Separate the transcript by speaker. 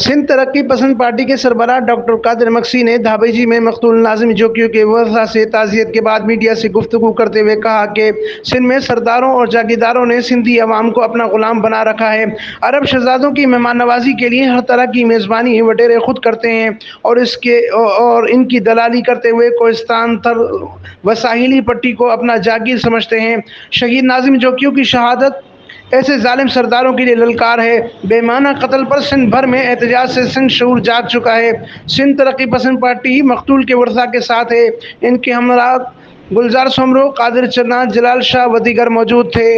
Speaker 1: सिंध तरक्की पसंद पार्टी के सरबराह डॉक्टर कादिर मक्सी ने धाबेजी में मकतूल नाज़िम जोकियों के वर्सा से ताज़ियत के बाद मीडिया से गुफ्तगू करते हुए कहा कि सिंध में सरदारों और जागीरदारों ने सिंधी अवाम को अपना गुलाम बना रखा है। अरब शहजादों की मेहमान नवाजी के लिए हर तरह की मेज़बानी वडेरे खुद करते हैं और इनकी दलाली करते हुए कोहिस्तान तर व साहिली पट्टी को अपना जागीर समझते हैं। शहीद नाज़िम जोकियों की शहादत ऐसे जालिम सरदारों के लिए ललकार है। बेमाना कत्ल पर सिंध भर में एहतजाज से सिंध शऊर जाग चुका है। सिंध तरक्की पसंद पार्टी मकतूल के वर्सा के साथ है। इनके हमरा गुलजार सोमरो, कादिर चन्ना, जलाल शाह व दीगर मौजूद थे।